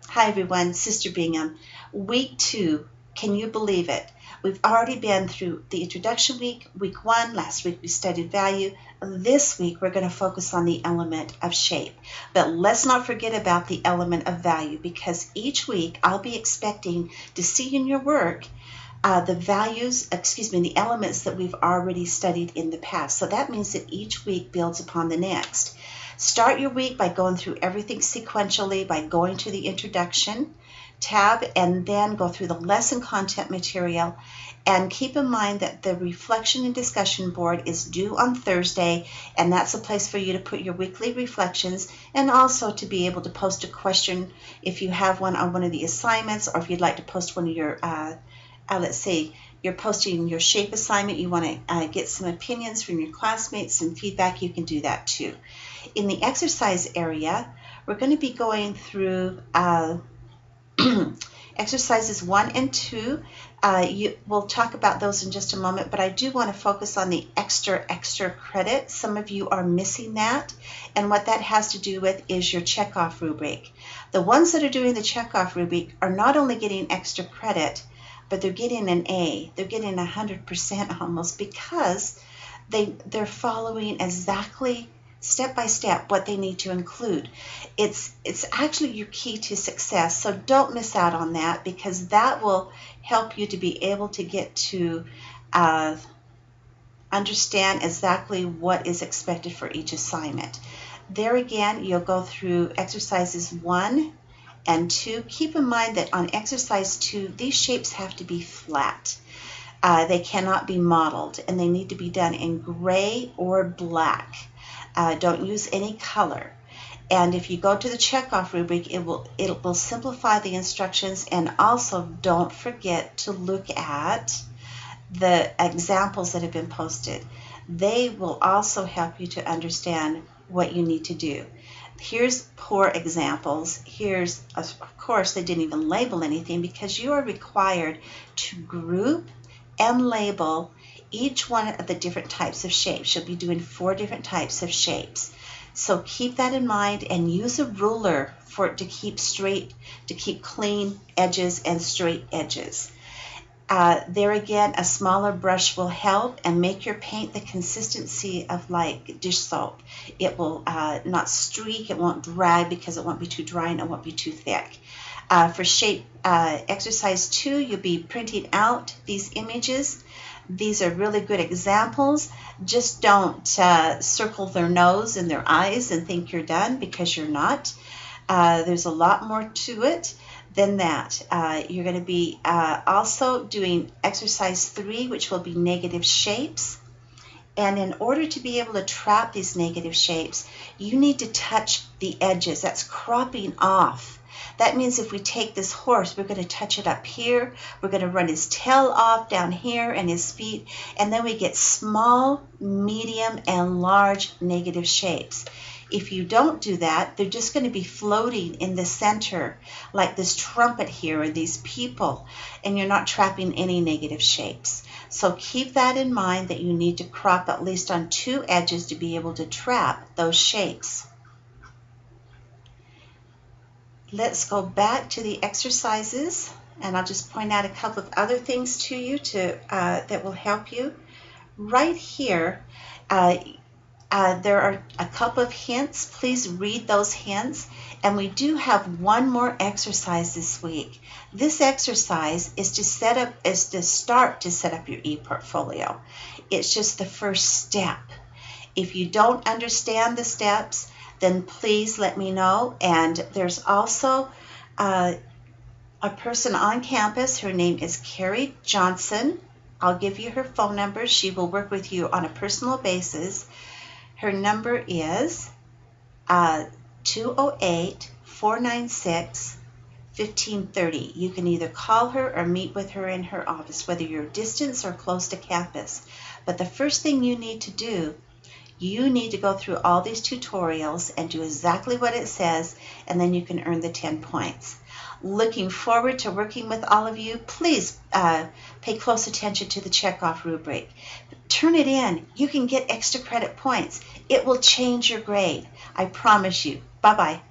Hi everyone, Sister Bingham. Week 2, can you believe it? We've already been through the introduction week, week 1. Last week we studied value. This week we're going to focus on the element of shape. But let's not forget about the element of value, because each week I'll be expecting to see in your work the elements that we've already studied in the past. So that means that each week builds upon the next. Start your week by going through everything sequentially, by going to the introduction tab and then go through the lesson content material. And keep in mind that the reflection and discussion board is due on Thursday, and that's a place for you to put your weekly reflections and also to be able to post a question if you have one on one of the assignments, or if you'd like to post one of your let's say you're posting your shape assignment, you want to get some opinions from your classmates, some feedback, you can do that too. In the exercise area, we're going to be going through exercises 1 and 2. We'll talk about those in just a moment, but I do want to focus on the extra credit. Some of you are missing that, and what that has to do with is your checkoff rubric. The ones that are doing the checkoff rubric are not only getting extra credit, but they're getting an A. They're getting 100% almost, because they're following exactly step by step what they need to include. It's actually your key to success, so don't miss out on that, because that will help you to be able to get to understand exactly what is expected for each assignment. There again, you'll go through exercises 1 and 2. Keep in mind that on exercise 2, these shapes have to be flat. They cannot be modeled, and they need to be done in gray or black. Don't use any color. And if you go to the checkoff rubric, it will simplify the instructions, and also don't forget to look at the examples that have been posted. They will also help you to understand what you need to do. Here's poor examples. Here's, of course, they didn't even label anything, because you are required to group and label each one of the different types of shapes. You'll be doing 4 different types of shapes. So keep that in mind, and use a ruler for it to keep straight, to keep clean edges and straight edges. There again, a smaller brush will help, and make your paint the consistency of like dish soap. It will not streak, it won't drag, because it won't be too dry and it won't be too thick. For shape exercise 2, you'll be printing out these images. These are really good examples. Just don't circle their nose and their eyes and think you're done, because you're not. There's a lot more to it than that. You're going to be also doing exercise 3, which will be negative shapes. And in order to be able to trap these negative shapes, you need to touch the edges. That's cropping off. That means if we take this horse, we're going to touch it up here. We're going to run his tail off down here and his feet. And then we get small, medium, and large negative shapes. If you don't do that, they're just going to be floating in the center, like this trumpet here, or these people, and you're not trapping any negative shapes. So keep that in mind, that you need to crop at least on 2 edges to be able to trap those shapes. Let's go back to the exercises, and I'll just point out a couple of other things to you that will help you. Right here, there are a couple of hints. Please read those hints. And we do have one more exercise this week. This exercise is to start to set up your ePortfolio. It's just the first step. If you don't understand the steps, then please let me know. And there's also a person on campus. Her name is Carrie Johnson. I'll give you her phone number. She will work with you on a personal basis. Her number is 208-496-1530. You can either call her or meet with her in her office, whether you're distance or close to campus. But the first thing you need to do, you need to go through all these tutorials and do exactly what it says, and then you can earn the 10 points. Looking forward to working with all of you. Please pay close attention to the checkoff rubric. Turn it in. You can get extra credit points. It will change your grade. I promise you. Bye-bye.